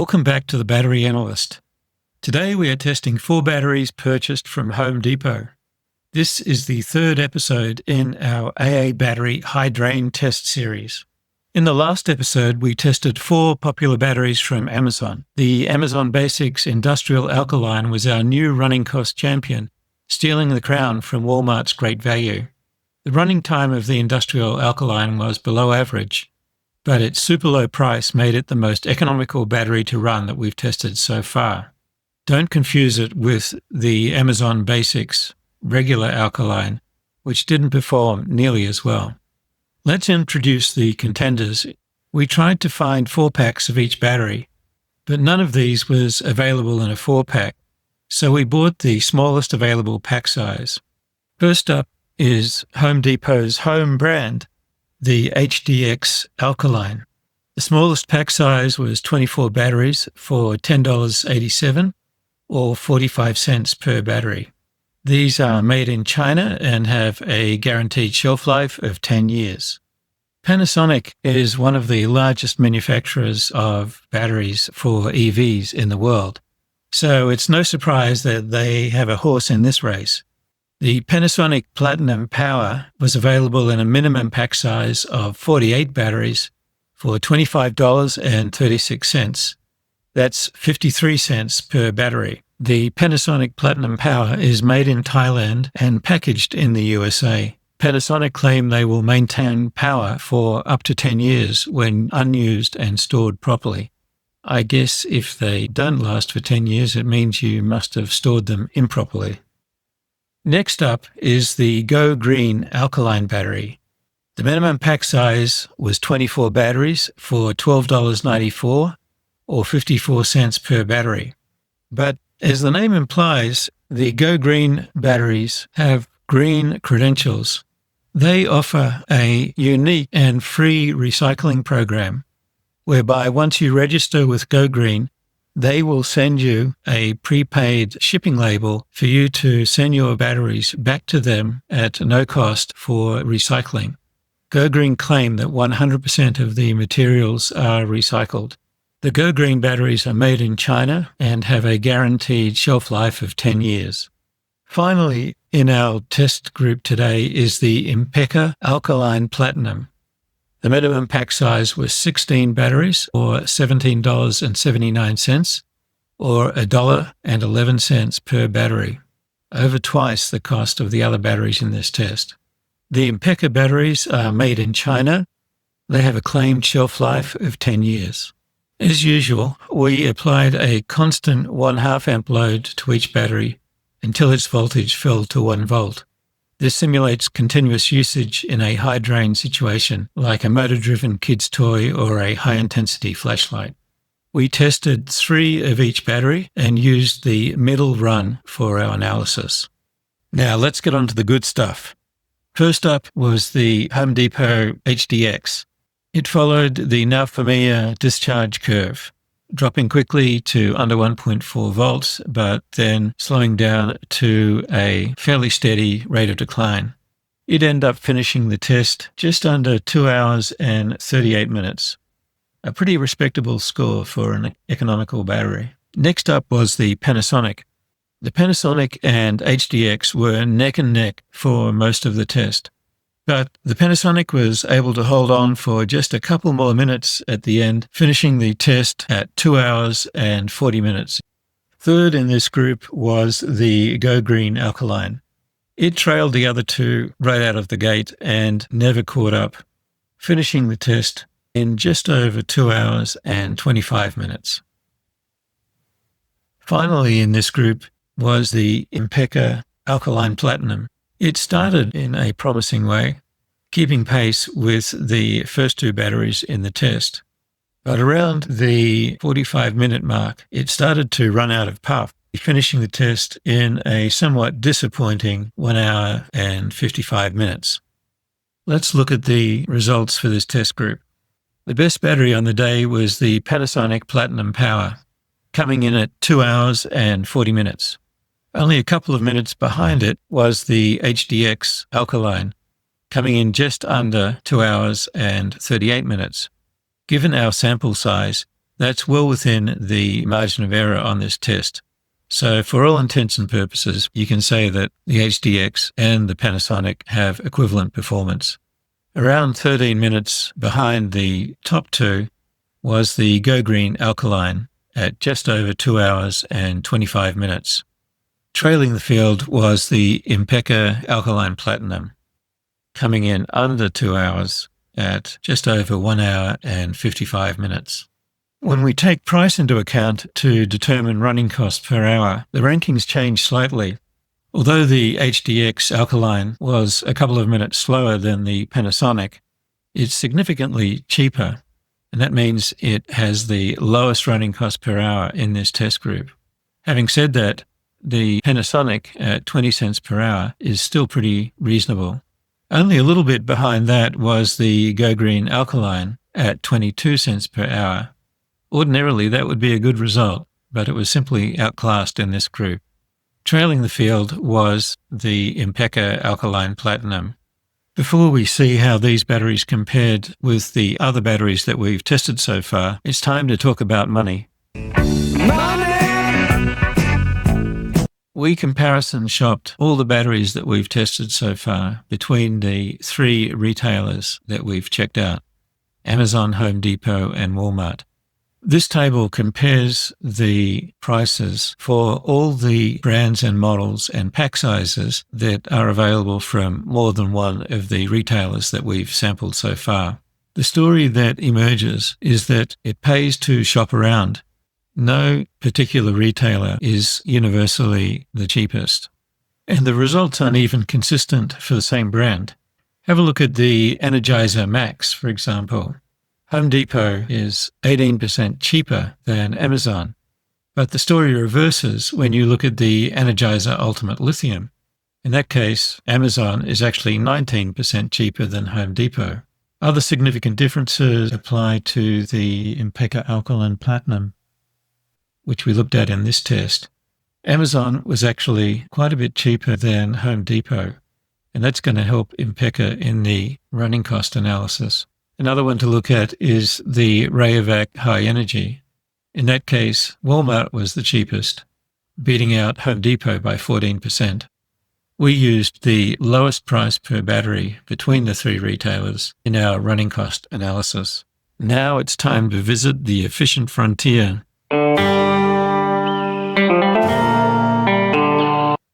Welcome back to the Battery Analyst. Today we are testing 4 batteries purchased from Home Depot. This is the 3rd episode in our AA battery high drain test series. In the last episode, we tested 4 popular batteries from Amazon. The Amazon Basics Industrial Alkaline was our new running cost champion, stealing the crown from Walmart's Great Value. The running time of the Industrial Alkaline was below average, but its super low price made it the most economical battery to run that we've tested so far. Don't confuse it with the Amazon Basics regular alkaline, which didn't perform nearly as well. Let's introduce the contenders. We tried to find 4 packs of each battery, but none of these was available in a 4-pack, so we bought the smallest available pack size. First up is Home Depot's home brand, the HDX Alkaline. The smallest pack size was 24 batteries for $10.87 or 45 cents per battery. These are made in China and have a guaranteed shelf life of 10 years. Panasonic is one of the largest manufacturers of batteries for EVs in the world, so it's no surprise that they have a horse in this race. The Panasonic Platinum Power was available in a minimum pack size of 48 batteries for $25.36. That's 53 cents per battery. The Panasonic Platinum Power is made in Thailand and packaged in the USA. Panasonic claim they will maintain power for up to 10 years when unused and stored properly. I guess if they don't last for 10 years, it means you must have stored them improperly. Next up is the GoGreen Alkaline battery. The minimum pack size was 24 batteries for $12.94 or 54 cents per battery. But as the name implies, the GoGreen batteries have green credentials. They offer a unique and free recycling program whereby once you register with GoGreen, they will send you a prepaid shipping label for you to send your batteries back to them at no cost for recycling. GoGreen claim that 100% of the materials are recycled. The GoGreen batteries are made in China and have a guaranteed shelf life of 10 years. Finally, in our test group today is the Impecca Alkaline Platinum. The minimum pack size was 16 batteries or $17.79 or $1.11 per battery, over twice the cost of the other batteries in this test. The Impecca batteries are made in China. They have a claimed shelf life of 10 years. As usual, we applied a constant 1/2 amp load to each battery until its voltage fell to 1 volt. This simulates continuous usage in a high drain situation, like a motor-driven kid's toy or a high-intensity flashlight. We tested 3 of each battery and used the middle run for our analysis. Now let's get on to the good stuff. First up was the Home Depot HDX. It followed the now familiar discharge curve, dropping quickly to under 1.4 volts, but then slowing down to a fairly steady rate of decline. It ended up finishing the test just under 2 hours and 38 minutes. A pretty respectable score for an economical battery. Next up was the Panasonic. The Panasonic and HDX were neck and neck for most of the test. But the Panasonic was able to hold on for just a couple more minutes at the end, finishing the test at 2 hours and 40 minutes. Third in this group was the GoGreen Alkaline. It trailed the other 2 right out of the gate and never caught up, finishing the test in just over 2 hours and 25 minutes. Finally in this group was the Impecca Alkaline Platinum. It started in a promising way, keeping pace with the first 2 batteries in the test. But around the 45-minute mark, it started to run out of puff, finishing the test in a somewhat disappointing 1 hour and 55 minutes. Let's look at the results for this test group. The best battery on the day was the Panasonic Platinum Power, coming in at 2 hours and 40 minutes. Only a couple of minutes behind it was the HDX Alkaline, coming in just under 2 hours and 38 minutes. Given our sample size, That's well within the margin of error on this test. So for all intents and purposes, you can say that the HDX and the Panasonic have equivalent performance. Around 13 minutes behind the top two was the GoGreen Alkaline at just over 2 hours and 25 minutes. Trailing the field was the Impecca Alkaline Platinum, coming in under 2 hours at just over 1 hour and 55 minutes. When we take price into account to determine running cost per hour, the rankings change slightly. Although the HDX Alkaline was a couple of minutes slower than the Panasonic, it's significantly cheaper, and that means it has the lowest running cost per hour in this test group. Having said that, the Panasonic at 20 cents per hour is still pretty reasonable. Only a little bit behind that was the GoGreen Alkaline at 22 cents per hour. Ordinarily, that would be a good result, but it was simply outclassed in this group. Trailing the field was the Impecca Alkaline Platinum. Before we see how these batteries compared with the other batteries that we've tested so far, it's time to talk about money. We comparison shopped all the batteries that we've tested so far between the three retailers that we've checked out: Amazon, Home Depot, and Walmart. This table compares the prices for all the brands and models and pack sizes that are available from more than one of the retailers that we've sampled so far. The story that emerges is that it pays to shop around. No particular retailer is universally the cheapest, and the results aren't even consistent for the same brand. Have a look at the Energizer Max, for example. Home Depot is 18% cheaper than Amazon, but the story reverses when you look at the Energizer Ultimate Lithium. In that case, Amazon is actually 19% cheaper than Home Depot. Other significant differences apply to the Impecca Alkaline Platinum, which we looked at in this test. Amazon was actually quite a bit cheaper than Home Depot, and that's going to help Impecca in the running cost analysis. Another one to look at is the Rayovac High Energy. In that case, Walmart was the cheapest, beating out Home Depot by 14%. We used the lowest price per battery between the three retailers in our running cost analysis. Now it's time to visit the efficient frontier.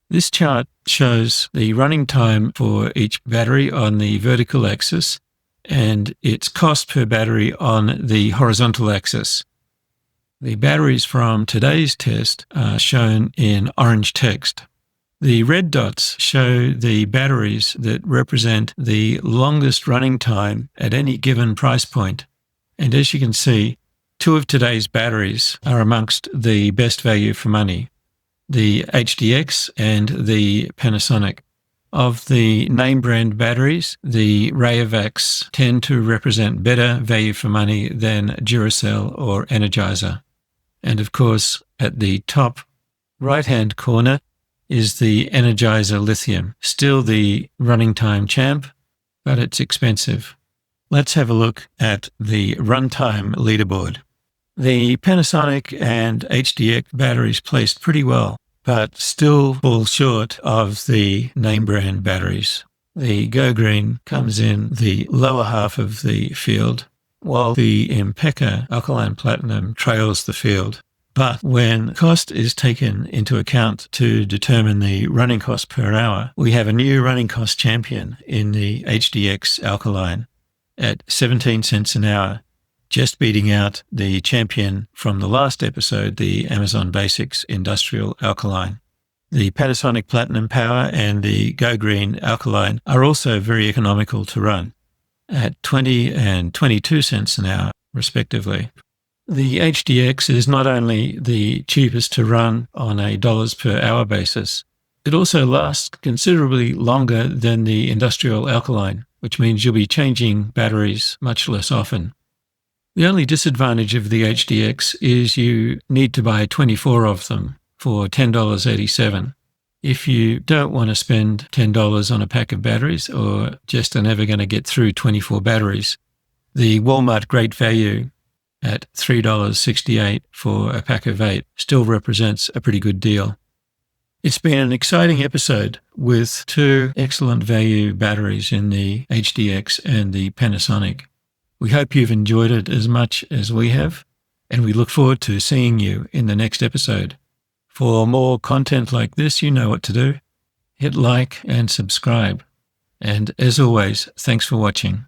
This chart shows the running time for each battery on the vertical axis and its cost per battery on the horizontal axis. The batteries from today's test are shown in orange text. The red dots show the batteries that represent the longest running time at any given price point. And as you can see, two of today's batteries are amongst the best value for money: the HDX and the Panasonic. Of the name brand batteries, the Rayovacs tend to represent better value for money than Duracell or Energizer. And of course, at the top right-hand corner is the Energizer Lithium, still the running time champ, but it's expensive. Let's have a look at the runtime leaderboard. The Panasonic and HDX batteries placed pretty well, but still fall short of the name brand batteries. The GoGreen comes in the lower half of the field, while the Impecca Alkaline Platinum trails the field. But when cost is taken into account to determine the running cost per hour, we have a new running cost champion in the HDX Alkaline at 17 cents an hour, just beating out the champion from the last episode, the Amazon Basics Industrial Alkaline. The Panasonic Platinum Power and the GoGreen Alkaline are also very economical to run at 20 and 22 cents an hour, respectively. The HDX is not only the cheapest to run on a dollars per hour basis, it also lasts considerably longer than the Industrial Alkaline, which means you'll be changing batteries much less often. The only disadvantage of the HDX is you need to buy 24 of them for $10.87. If you don't want to spend $10 on a pack of batteries or just are never going to get through 24 batteries, the Walmart Great Value at $3.68 for a pack of 8 still represents a pretty good deal. It's been an exciting episode with 2 excellent value batteries in the HDX and the Panasonic. We hope you've enjoyed it as much as we have, and we look forward to seeing you in the next episode. For more content like this, you know what to do. Hit like and subscribe. And as always, thanks for watching.